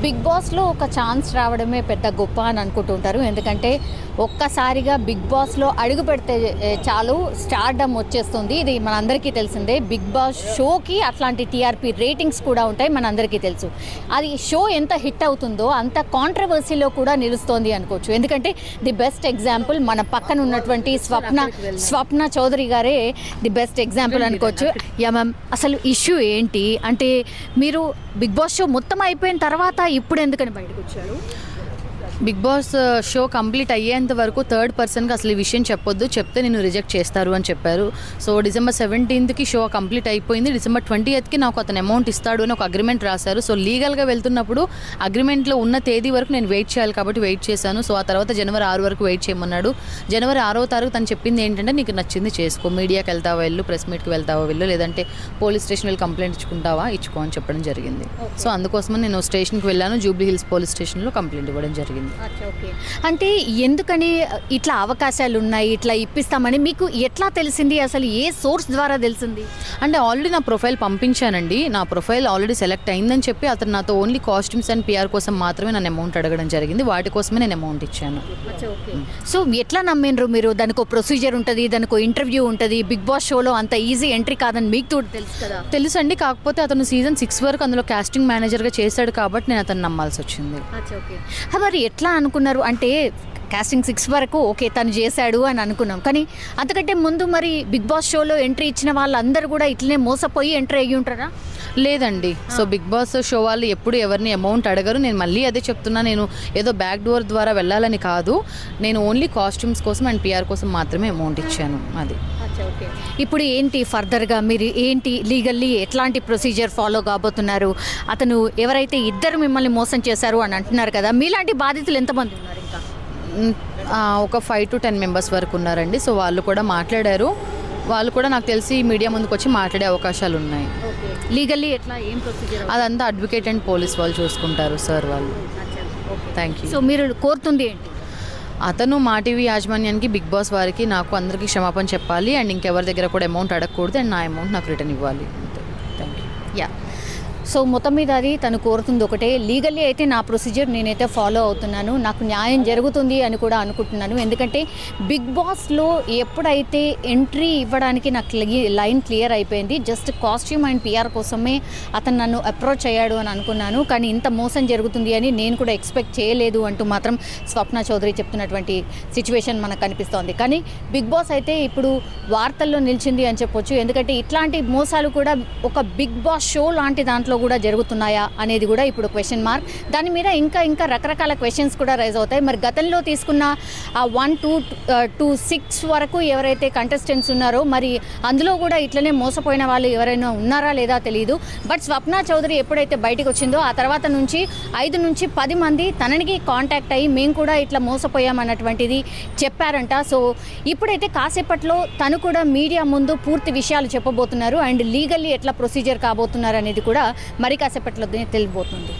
Big బాస్లో ఒక chance రావడమే పెద్ద గొప్ప అని అనుకుంటుంటారు. ఎందుకంటే ఒక్కసారిగా బిగ్ బాస్లో అడుగు పెడితే చాలు స్టార్డమ్ వచ్చేస్తుంది. ఇది మనందరికీ తెలిసిందే. బిగ్ బాస్ షోకి అట్లాంటి టీఆర్పీ రేటింగ్స్ కూడా ఉంటాయి, మనందరికీ తెలుసు. అది షో ఎంత హిట్ అవుతుందో అంత కాంట్రవర్సీలో కూడా నిలుస్తోంది అనుకోవచ్చు. ఎందుకంటే ది బెస్ట్ ఎగ్జాంపుల్ మన పక్కన ఉన్నటువంటి స్వప్న చౌదరి గారే ది బెస్ట్ ఎగ్జాంపుల్ అనుకోవచ్చు. యా మ్యామ్, అసలు ఇష్యూ ఏంటి అంటే మీరు బిగ్ బాస్ షో మొత్తం అయిపోయిన తర్వాత ఇప్పుడు ఎందుకని బయటకు వచ్చారు? బిగ్ బాస్ షో కంప్లీట్ అయ్యేంత వరకు థర్డ్ పర్సన్కి అసలు ఈ విషయం చెప్పొద్దు, చెప్తే నేను రిజెక్ట్ చేస్తారు అని చెప్పారు. సో డిసెంబర్ 17కి షో కంప్లీట్ అయిపోయింది. డిసెంబర్ 20కి నాకు అతను అమౌంట్ ఇస్తాడు అని ఒక అగ్రిమెంట్ రాశారు. సో లీగల్గా వెళ్తున్నప్పుడు అగ్రిమెంట్లో ఉన్న తేదీ వరకు నేను వెయిట్ చేయాలి కాబట్టి వెయిట్ చేశాను. సో ఆ తర్వాత జనవరి 6 వరకు వెయిట్ చేయమన్నాడు. జనవరి 6వ తారీఖు తను చెప్పింది ఏంటంటే, నీకు నచ్చింది చేసుకో, మీడియాకి వెళ్తావా వెళ్ళు, ప్రెస్ మీట్కి వెళ్తావా వెళ్ళు, లేదంటే పోలీస్ స్టేషన్ వెళ్ళి కంప్లైంట్ ఇచ్చుకుంటావా ఇచ్చుకో అని చెప్పడం జరిగింది. సో అందుకోసమని నేను స్టేషన్కి వెళ్ళాను. జూబ్లీ హిల్స్ పోలీస్ స్టేషన్లో కంప్లైంట్ ఇవ్వడం జరిగింది. అంటే ఎందుకని ఇట్లా అవకాశాలు ఉన్నాయి, ఇట్లా ఇప్పిస్తామని మీకు ఎట్లా తెలిసింది? అసలు ఏ సోర్స్ ద్వారా తెలిసింది? అంటే ఆల్రెడీ నా ప్రొఫైల్ పంపించానండి. నా ప్రొఫైల్ ఆల్రెడీ సెలెక్ట్ అయిందని చెప్పి అతను నాతో ఓన్లీ కాస్ట్యూమ్స్ అండ్ పిఆర్ కోసం మాత్రమే నన్ను అమౌంట్ అడగడం జరిగింది. వాటి కోసమే నేను అమౌంట్ ఇచ్చాను. సో ఎట్లా నమ్మిండ్రు మీరు? దానికి ఒక ప్రొసీజర్ ఉంటుంది, దానికి ఒక ఇంటర్వ్యూ ఉంటుంది. బిగ్ బాస్ షోలో అంత ఈజీ ఎంట్రీ కాదని మీకు తెలుసు కదా? తెలుసండి. కాకపోతే అతను సీజన్ 6 వరకు అందులో కాస్టింగ్ మేనేజర్గా చేశాడు కాబట్టి నేను అతను నమ్మాల్సి వచ్చింది. మరి ఎట్లా అనుకున్నారు? అంటే కాస్టింగ్ 6 వరకు ఓకే తను చేశాడు అని అనుకున్నాం, కానీ అంతకంటే ముందు మరి బిగ్ బాస్ షోలో ఎంట్రీ ఇచ్చిన వాళ్ళందరూ కూడా ఇట్లనే మోసపోయి ఎంట్రీ అయ్యి ఉంటారా? లేదండి. సో బిగ్ బాస్ షో వాళ్ళు ఎప్పుడు ఎవరిని అమౌంట్ అడగరు. నేను మళ్ళీ అదే చెప్తున్నా, నేను ఏదో బ్యాక్ డోర్ ద్వారా వెళ్ళాలని కాదు, నేను ఓన్లీ కాస్ట్యూమ్స్ కోసం అండ్ పిఆర్ కోసం మాత్రమే అమౌంట్ ఇచ్చాను. అది ఇప్పుడు ఏంటి ఫర్దర్గా మీరు ఏంటి లీగల్లీ ఎట్లాంటి ప్రొసీజర్ ఫాలో కాబోతున్నారు? అతను ఎవరైతే ఇద్దరు మిమ్మల్ని మోసం చేశారు అని అంటున్నారు కదా, మీలాంటి బాధితులు ఎంతమంది ఉన్నారు? ఇంకా ఒక 5 to 10 మెంబర్స్ వరకు ఉన్నారండి. సో వాళ్ళు కూడా మాట్లాడారు. వాళ్ళు కూడా నాకు తెలిసి మీడియా ముందుకు వచ్చి మాట్లాడే అవకాశాలు ఉన్నాయి. లీగల్లీ ఎట్లా ఏం ప్రొసీజర్? అదంతా అడ్వకేట్ అండ్ పోలీస్ వాళ్ళు చూసుకుంటారు సార్ వాళ్ళు. Thank you. సో మీరు కోరుతుంది ఏంటి? అతను మా టీవీ యాజమాన్యానికి, బిగ్ బాస్ వారికి, నాకు అందరికీ క్షమాపణ చెప్పాలి అండ్ ఇంకెవరి దగ్గర కూడా అమౌంట్ అడగకూడదు అండ్ నా అమౌంట్ నాకు రిటర్న్ ఇవ్వాలి. Thank you. యా, సో మొత్తం మీద అది తను కోరుతుంది ఒకటే. లీగల్లీ అయితే నా ప్రొసీజర్ నేనైతే ఫాలో అవుతున్నాను, నాకు న్యాయం జరుగుతుంది అని కూడా అనుకుంటున్నాను. ఎందుకంటే బిగ్ బాస్లో ఎప్పుడైతే ఎంట్రీ ఇవ్వడానికి నాకు లైన్ క్లియర్ అయిపోయింది, జస్ట్ కాస్ట్యూమ్ అండ్ పిఆర్ కోసమే అతను నన్ను అప్రోచ్ అయ్యాడు అని అనుకున్నాను, కానీ ఇంత మోసం జరుగుతుంది అని నేను కూడా ఎక్స్పెక్ట్ చేయలేదు అంటూ మాత్రం స్వప్న చౌదరి చెప్తున్నటువంటి సిచ్యువేషన్ మనకు కనిపిస్తోంది. కానీ బిగ్ బాస్ అయితే ఇప్పుడు వార్తల్లో నిలిచింది అని చెప్పొచ్చు. ఎందుకంటే ఇట్లాంటి మోసాలు కూడా ఒక బిగ్ బాస్ షో లాంటి దాంట్లో కూడా జరుగుతున్నాయా అనేది కూడా ఇప్పుడు క్వశ్చన్ మార్క్. దాని మీద ఇంకా రకరకాల క్వశ్చన్స్ కూడా రైజ్ అవుతాయి. మరి గతంలో తీసుకున్న 1 to 6 వరకు ఎవరైతే కంటెస్టెంట్స్ ఉన్నారో మరి అందులో కూడా ఇట్లనే మోసపోయిన వాళ్ళు ఎవరైనా ఉన్నారా లేదా తెలియదు. బట్ స్వప్న చౌదరి ఎప్పుడైతే బయటకు వచ్చిందో ఆ తర్వాత నుంచి 5 నుంచి 10 మంది తననికి కాంటాక్ట్ అయ్యి మేము కూడా ఇట్లా మోసపోయామన్నటువంటిది చెప్పారంట. సో ఇప్పుడైతే కాసేపట్లో తను కూడా మీడియా ముందు పూర్తి విషయాలు చెప్పబోతున్నారు అండ్ లీగల్లీ ఎట్లా ప్రొసీజర్ కాబోతున్నారు అనేది కూడా మరి కాసేపట్లో తెలియబోతుంది.